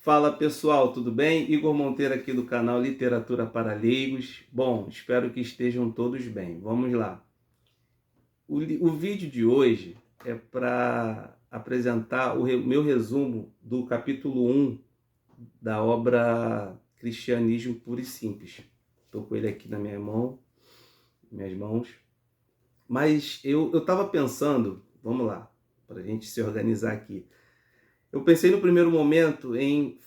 Fala pessoal, tudo bem? Igor Monteiro aqui do canal Literatura para Leigos. Bom, espero que estejam todos bem. Vamos lá. O vídeo de hoje é para apresentar o meu resumo do capítulo 1 da obra Cristianismo Puro e Simples. Estou com ele aqui na minhas mãos. Mas eu estava pensando, vamos lá, para a gente se organizar aqui. Eu pensei no primeiro momento em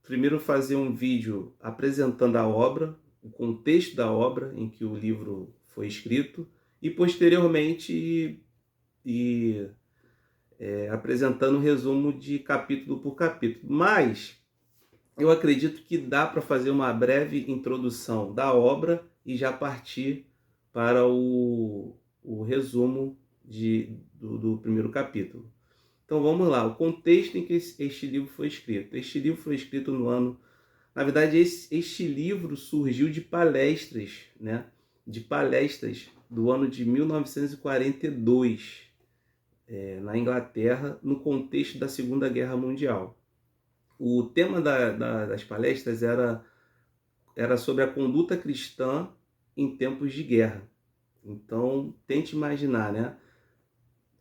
primeiro fazer um vídeo apresentando a obra, o contexto da obra em que o livro foi escrito, e posteriormente apresentando um resumo de capítulo por capítulo. Mas eu acredito que dá para fazer uma breve introdução da obra e já partir para o resumo do primeiro capítulo. Então vamos lá, o contexto em que este livro foi escrito. Este livro foi escrito no ano... Na verdade, este livro surgiu de palestras, né? De palestras do ano de 1942, na Inglaterra, no contexto da Segunda Guerra Mundial. O tema das palestras era sobre a conduta cristã em tempos de guerra. Então, tente imaginar, né?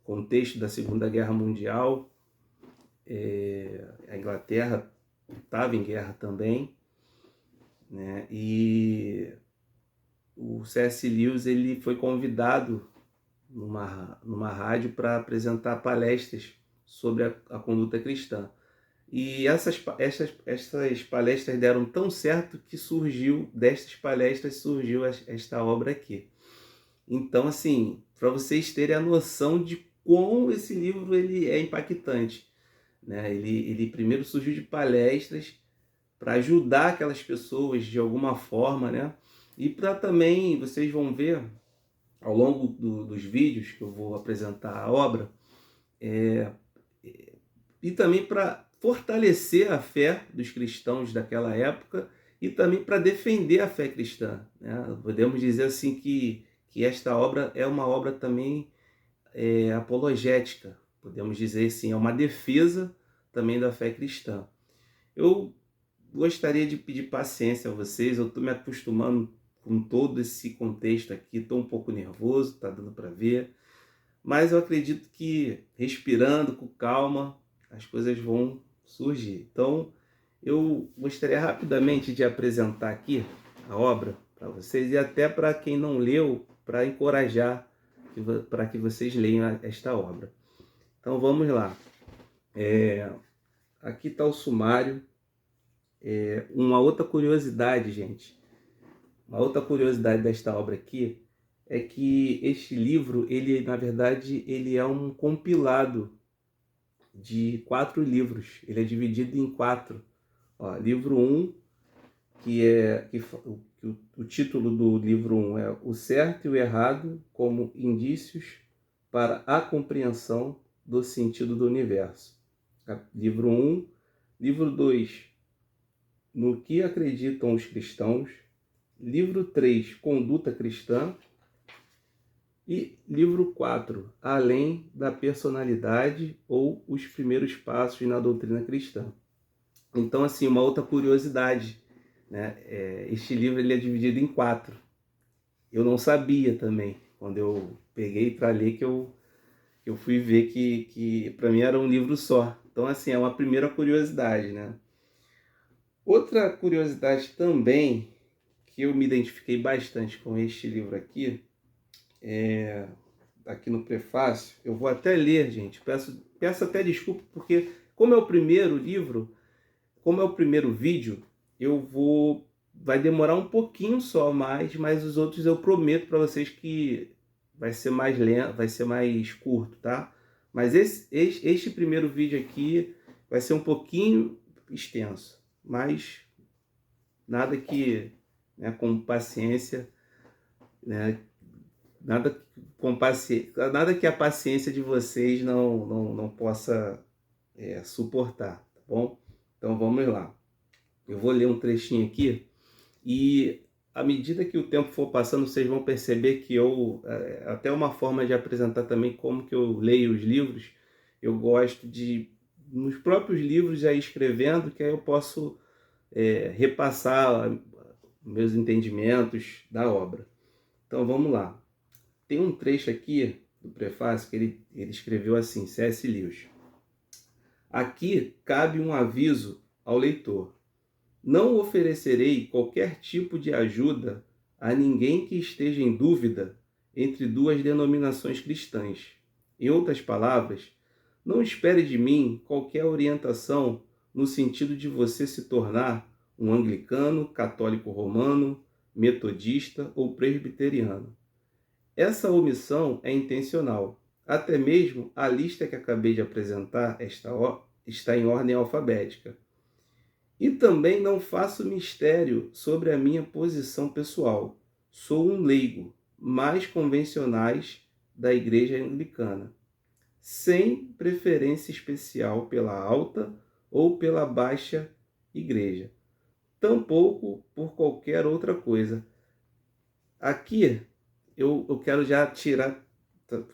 Contexto da Segunda Guerra Mundial, a Inglaterra estava em guerra também, né? E o C.S. Lewis ele foi convidado numa rádio para apresentar palestras sobre a conduta cristã. E essas palestras deram tão certo que destas palestras surgiu esta obra aqui. Então, assim, para vocês terem a noção de como esse livro ele é impactante, né? Ele primeiro surgiu de palestras para ajudar aquelas pessoas de alguma forma, né? E para também, vocês vão ver ao longo dos vídeos que eu vou apresentar a obra, e também para fortalecer a fé dos cristãos daquela época e também para defender a fé cristã, né? Podemos dizer assim que esta obra é uma obra também apologética, podemos dizer assim, é uma defesa também da fé cristã. Eu gostaria de pedir paciência a vocês, eu estou me acostumando com todo esse contexto aqui, estou um pouco nervoso, está dando para ver, mas eu acredito que respirando com calma, as coisas vão surgir. Então, eu gostaria rapidamente de apresentar aqui a obra para vocês e até para quem não leu, para encorajar para que vocês leiam esta obra. Então, vamos lá. Aqui está o sumário. Uma outra curiosidade, gente, uma outra curiosidade desta obra aqui é que este livro, ele na verdade, ele é um compilado de 4 livros. Ele é dividido em 4. Ó, livro 1, o título do livro 1 é O Certo e o Errado como Indícios para a Compreensão do Sentido do Universo. Livro 1. Livro 2, No que Acreditam os Cristãos. Livro 3, Conduta Cristã. E livro 4, Além da Personalidade ou Os Primeiros Passos na Doutrina Cristã. Então, assim, uma outra curiosidade, né? Este livro ele é dividido em 4. Eu não sabia também, quando eu peguei para ler, que eu fui ver que para mim era um livro só. Então, assim, é uma primeira curiosidade, né? Outra curiosidade também, que eu me identifiquei bastante com este livro aqui, aqui no prefácio, eu vou até ler, gente, peço até desculpa, porque como é o primeiro livro, como é o primeiro vídeo, vai demorar um pouquinho só mais, mas os outros eu prometo para vocês que vai ser mais lento, vai ser mais curto, tá? Mas este primeiro vídeo aqui vai ser um pouquinho extenso, mas nada que, né, com paciência, né, nada que a paciência de vocês não possa suportar, tá bom? Então vamos lá. Eu vou ler um trechinho aqui e à medida que o tempo for passando, vocês vão perceber que até uma forma de apresentar também como que eu leio os livros, eu gosto de nos próprios livros já escrevendo, que aí eu posso repassar meus entendimentos da obra. Então vamos lá. Tem um trecho aqui do prefácio que ele escreveu assim, C.S. Lewis. Aqui cabe um aviso ao leitor. Não oferecerei qualquer tipo de ajuda a ninguém que esteja em dúvida entre duas denominações cristãs. Em outras palavras, não espere de mim qualquer orientação no sentido de você se tornar um anglicano, católico romano, metodista ou presbiteriano. Essa omissão é intencional. Até mesmo a lista que acabei de apresentar está em ordem alfabética. E também não faço mistério sobre a minha posição pessoal. Sou um leigo, mais convencionais da Igreja Anglicana, sem preferência especial pela alta ou pela baixa igreja, tampouco por qualquer outra coisa. Aqui eu quero já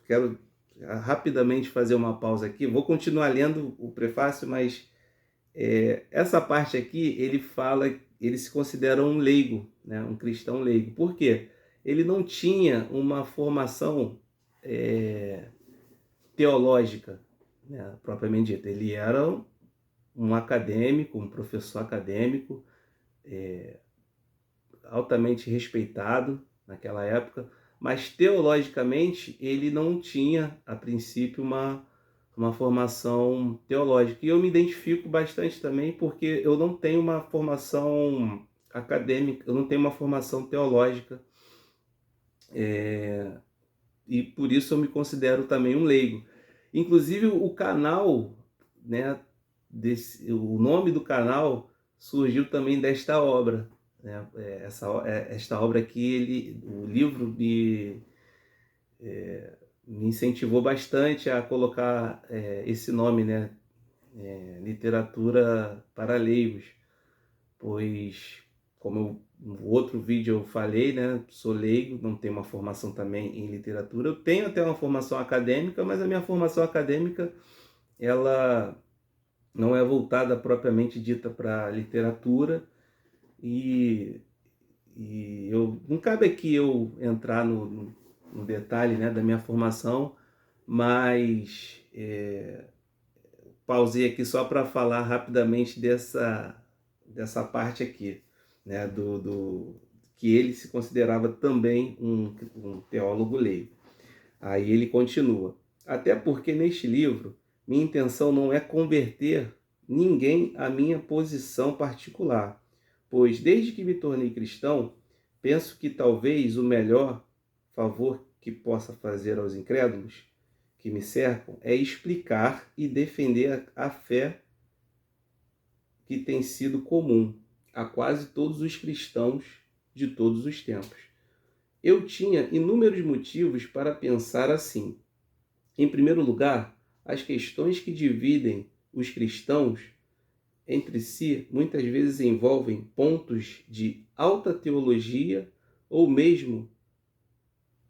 quero rapidamente fazer uma pausa aqui. Vou continuar lendo o prefácio, mas essa parte aqui ele se considera um leigo, né? Um cristão leigo. Por quê? Ele não tinha uma formação teológica, né, propriamente dita. Ele era um acadêmico, um professor acadêmico, altamente respeitado naquela época, mas teologicamente ele não tinha, a princípio, uma formação teológica. E eu me identifico bastante também porque eu não tenho uma formação acadêmica, eu não tenho uma formação teológica, e por isso eu me considero também um leigo. Inclusive o canal, né, o nome do canal surgiu também desta obra, né? Esta obra aqui, o livro me incentivou bastante a colocar esse nome, né? Literatura para leigos, pois, como no outro vídeo eu falei, né? Sou leigo, não tenho uma formação também em literatura. Eu tenho até uma formação acadêmica, mas a minha formação acadêmica, ela não é voltada propriamente dita para literatura, e não cabe aqui eu entrar no detalhe, né, da minha formação, mas pausei aqui só para falar rapidamente dessa parte aqui, né, que ele se considerava também um teólogo leigo. Aí ele continua. Até porque neste livro, minha intenção não é converter ninguém à minha posição particular, pois desde que me tornei cristão, penso que talvez o melhor favor que possa fazer aos incrédulos que me cercam é explicar e defender a fé que tem sido comum a quase todos os cristãos de todos os tempos. Eu tinha inúmeros motivos para pensar assim. Em primeiro lugar, as questões que dividem os cristãos entre si muitas vezes envolvem pontos de alta teologia ou mesmo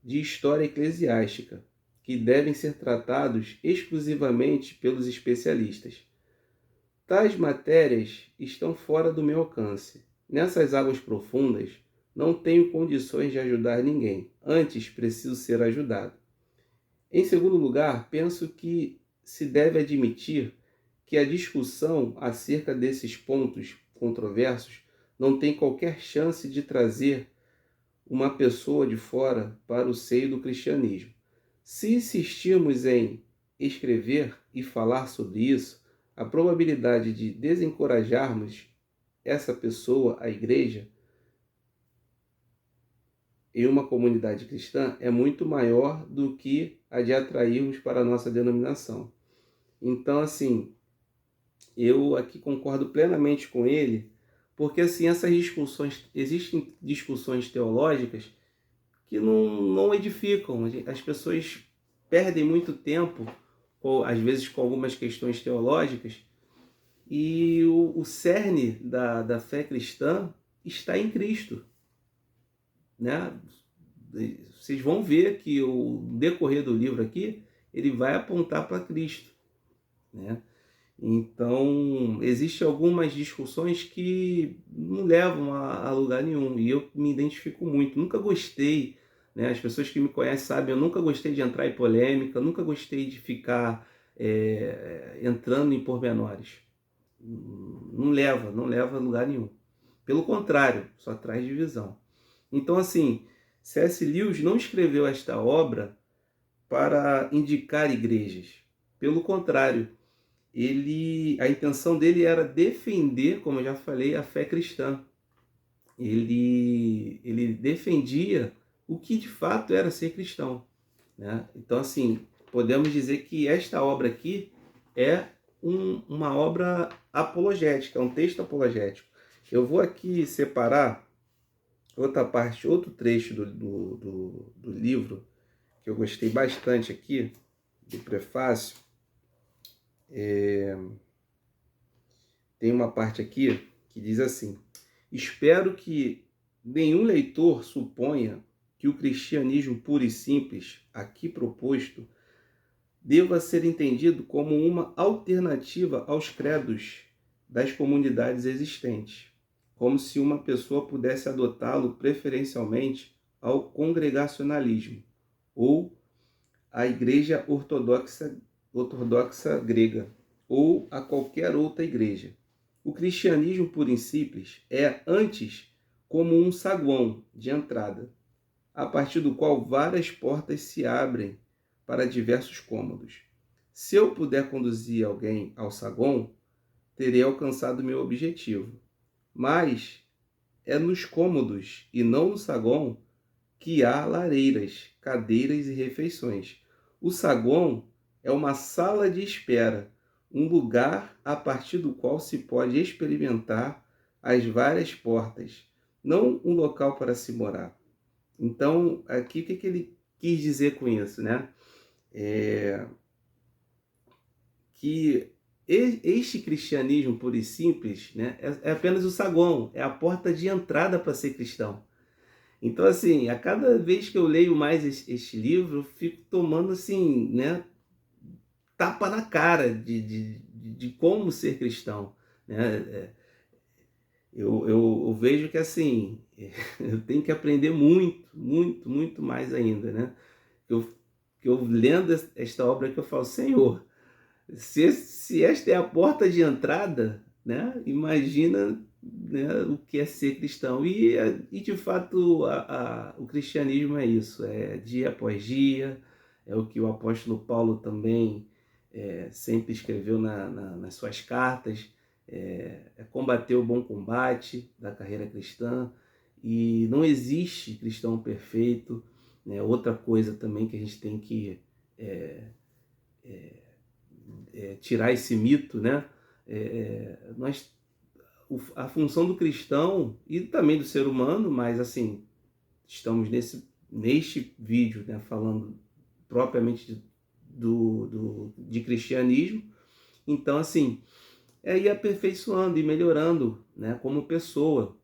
de história eclesiástica, que devem ser tratados exclusivamente pelos especialistas. Tais matérias estão fora do meu alcance. Nessas águas profundas, não tenho condições de ajudar ninguém. Antes, preciso ser ajudado. Em segundo lugar, penso que se deve admitir que a discussão acerca desses pontos controversos não tem qualquer chance de trazer uma pessoa de fora para o seio do cristianismo. Se insistirmos em escrever e falar sobre isso, a probabilidade de desencorajarmos essa pessoa à igreja em uma comunidade cristã é muito maior do que a de atrairmos para a nossa denominação. Então, assim, eu aqui concordo plenamente com ele, porque assim, existem discussões teológicas que não edificam. As pessoas perdem muito tempo, às vezes com algumas questões teológicas, e o cerne da fé cristã está em Cristo, né? Vocês vão ver que o decorrer do livro aqui, ele vai apontar para Cristo, né? Então, existem algumas discussões que não levam a lugar nenhum, e eu me identifico muito. Nunca gostei, né? As pessoas que me conhecem sabem, eu nunca gostei de entrar em polêmica, nunca gostei de ficar entrando em pormenores. Não leva a lugar nenhum. Pelo contrário, só traz divisão. Então, assim, C.S. Lewis não escreveu esta obra para indicar igrejas. Pelo contrário, a intenção dele era defender, como eu já falei, a fé cristã. Ele defendia o que de fato era ser cristão, né? Então, assim, podemos dizer que esta obra aqui é uma obra apologética, é um texto apologético. Eu vou aqui separar outra parte, outro trecho do livro, que eu gostei bastante aqui, do prefácio. Tem uma parte aqui que diz assim: espero que nenhum leitor suponha que o cristianismo puro e simples, aqui proposto, deva ser entendido como uma alternativa aos credos das comunidades existentes, como se uma pessoa pudesse adotá-lo preferencialmente ao congregacionalismo ou à Igreja ortodoxa grega ou a qualquer outra igreja. O cristianismo puro e simples é, antes, como um saguão de entrada, a partir do qual várias portas se abrem para diversos cômodos. Se eu puder conduzir alguém ao saguão, terei alcançado meu objetivo. Mas é nos cômodos e não no saguão que há lareiras, cadeiras e refeições. O saguão é uma sala de espera, um lugar a partir do qual se pode experimentar as várias portas, não um local para se morar. Então, aqui o que ele quis dizer com isso, né? Que este cristianismo puro e simples, né, é apenas o saguão, é a porta de entrada para ser cristão. Então, assim, a cada vez que eu leio mais este livro, eu fico tomando, assim, né, tapa na cara de como ser cristão, né? Eu vejo que, assim, eu tenho que aprender muito, muito, muito mais ainda, né? Que eu lendo esta obra que eu falo, Senhor, se esta é a porta de entrada, né? Imagina, né, o que é ser cristão. E de fato, o cristianismo é isso, é dia após dia, é o que o apóstolo Paulo também sempre escreveu nas suas cartas, é combater o bom combate da carreira cristã, e não existe cristão perfeito, né? Outra coisa também que a gente tem que tirar esse mito, né? A função do cristão e também do ser humano, mas assim, estamos neste vídeo, né, falando propriamente de cristianismo. Então, assim, é ir aperfeiçoando e melhorando, né, como pessoa.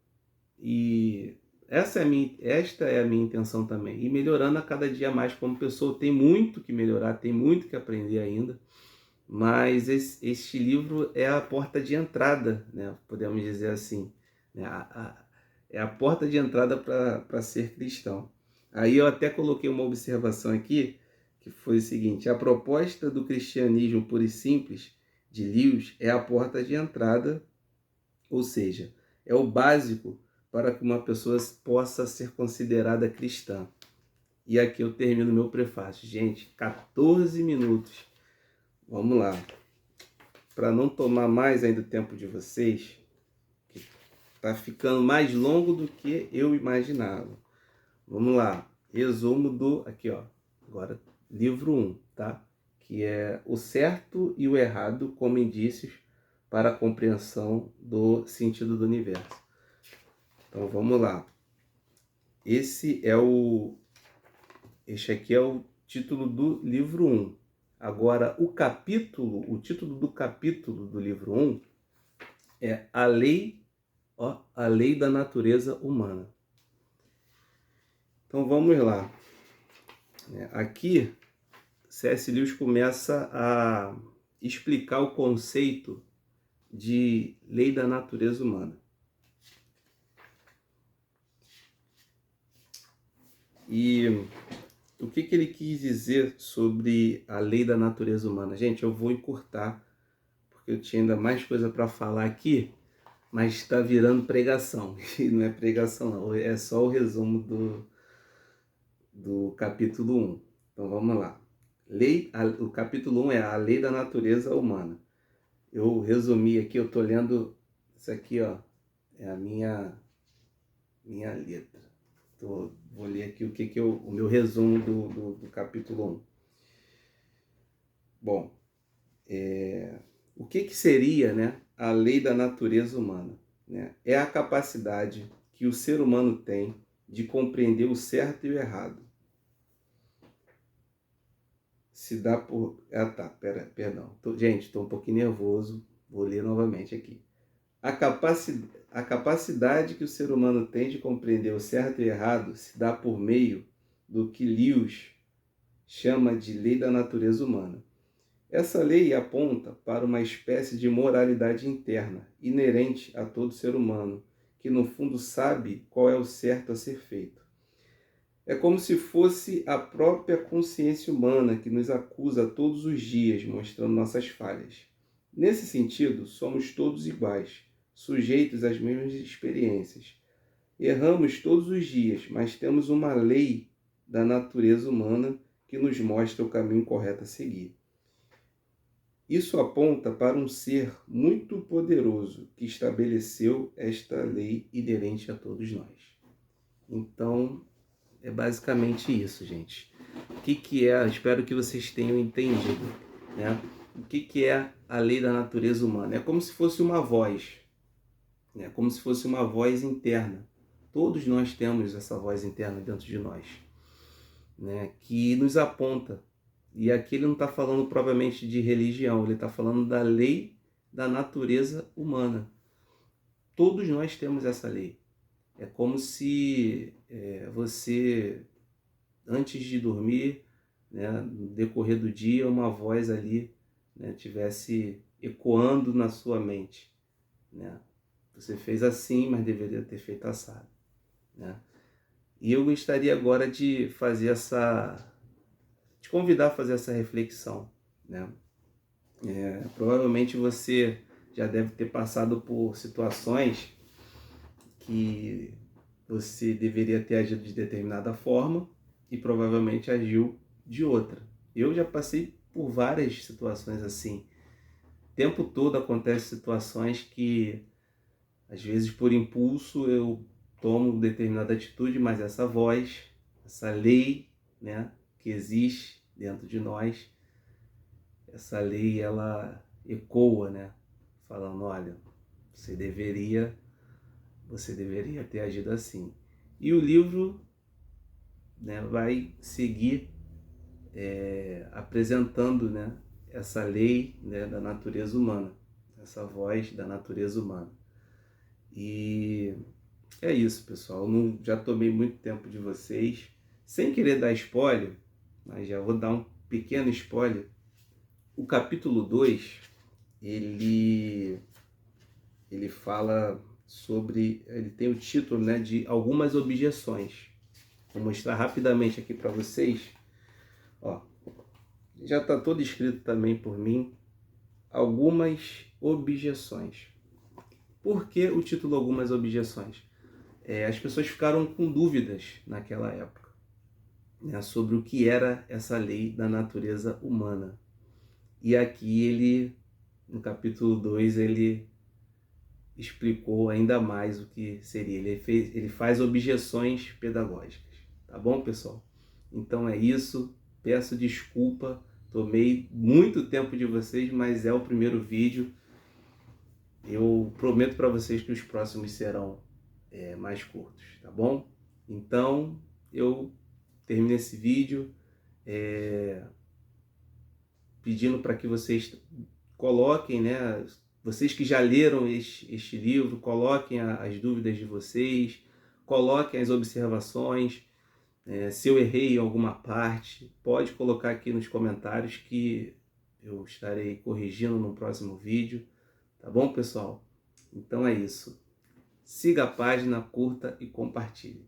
E esta é a minha intenção também, ir melhorando a cada dia mais como pessoa. Tem muito que melhorar, tem muito que aprender ainda, mas este livro é a porta de entrada, né? Podemos dizer assim, né? É a porta de entrada para ser cristão. Aí eu até coloquei uma observação aqui, que foi o seguinte: a proposta do cristianismo puro e simples de Lewis é a porta de entrada, ou seja, é o básico para que uma pessoa possa ser considerada cristã. E aqui eu termino meu prefácio. Gente, 14 minutos. Vamos lá. Para não tomar mais ainda o tempo de vocês, que está ficando mais longo do que eu imaginava. Vamos lá. Resumo aqui, ó. Agora, livro 1, tá? Que é o certo e o errado como indícios para a compreensão do sentido do universo. Então, vamos lá. Este aqui é o título do livro 1. Agora, o título do capítulo do livro 1 é a lei da natureza humana. Então, vamos lá. Aqui, C.S. Lewis começa explicar o conceito de lei da natureza humana. E o que ele quis dizer sobre a lei da natureza humana? Gente, eu vou encurtar, porque eu tinha ainda mais coisa para falar aqui, mas está virando pregação. E não é pregação, não, é só o resumo do capítulo 1. Então vamos lá. O capítulo 1 é a lei da natureza humana. Eu resumi aqui, eu estou lendo isso aqui, ó, é a minha letra. Vou ler aqui o meu resumo do capítulo 1. Bom, o que seria, né, a lei da natureza humana? Né? É a capacidade que o ser humano tem de compreender o certo e o errado. Se dá por... perdão. Gente, estou um pouquinho nervoso, vou ler novamente aqui. A capacidade que o ser humano tem de compreender o certo e o errado se dá por meio do que Lewis chama de lei da natureza humana. Essa lei aponta para uma espécie de moralidade interna, inerente a todo ser humano, que no fundo sabe qual é o certo a ser feito. É como se fosse a própria consciência humana que nos acusa todos os dias, mostrando nossas falhas. Nesse sentido, somos todos iguais, sujeitos às mesmas experiências. Erramos todos os dias, mas temos uma lei da natureza humana que nos mostra o caminho correto a seguir. Isso aponta para um ser muito poderoso que estabeleceu esta lei inerente a todos nós. Então, é basicamente isso, gente. O que é? Espero que vocês tenham entendido, né? O que é a lei da natureza humana? É como se fosse uma voz, né? Como se fosse uma voz interna. Todos nós temos essa voz interna dentro de nós, né? Que nos aponta. E aqui ele não está falando propriamente de religião, ele está falando da lei da natureza humana. Todos nós temos essa lei. É como se você, antes de dormir, né, no decorrer do dia, uma voz ali, né, tivesse ecoando na sua mente. Né? Você fez assim, mas deveria ter feito assado. Né? E eu gostaria agora de fazer te convidar a fazer essa reflexão. Né? Provavelmente você já deve ter passado por situações que você deveria ter agido de determinada forma e provavelmente agiu de outra. Eu já passei por várias situações assim. O tempo todo acontecem situações que, às vezes por impulso, eu tomo determinada atitude, mas essa voz, essa lei, né, que existe dentro de nós, essa lei, ela ecoa, né, falando, olha, você deveria ter agido assim. E o livro, né, vai seguir apresentando, né, essa lei, né, da natureza humana, essa voz da natureza humana. E é isso, pessoal. Eu já tomei muito tempo de vocês. Sem querer dar spoiler, mas já vou dar um pequeno spoiler. O capítulo 2, ele fala sobre... Ele tem o título, né, de Algumas Objeções. Vou mostrar rapidamente aqui para vocês. Ó, já está todo escrito também por mim. Algumas objeções. Por que o título Algumas Objeções? As pessoas ficaram com dúvidas naquela época, né, sobre o que era essa lei da natureza humana. E aqui ele, no capítulo 2, ele explicou ainda mais o que seria. Ele faz objeções pedagógicas. Tá bom, pessoal? Então é isso. Peço desculpa. Tomei muito tempo de vocês, mas é o primeiro vídeo. Eu prometo para vocês que os próximos serão mais curtos, tá bom? Então, eu termino esse vídeo pedindo para que vocês coloquem, né? Vocês que já leram este livro, coloquem as dúvidas de vocês, coloquem as observações. Se eu errei em alguma parte, pode colocar aqui nos comentários que eu estarei corrigindo no próximo vídeo, tá bom, pessoal? Então é isso. Siga a página, curta e compartilhe.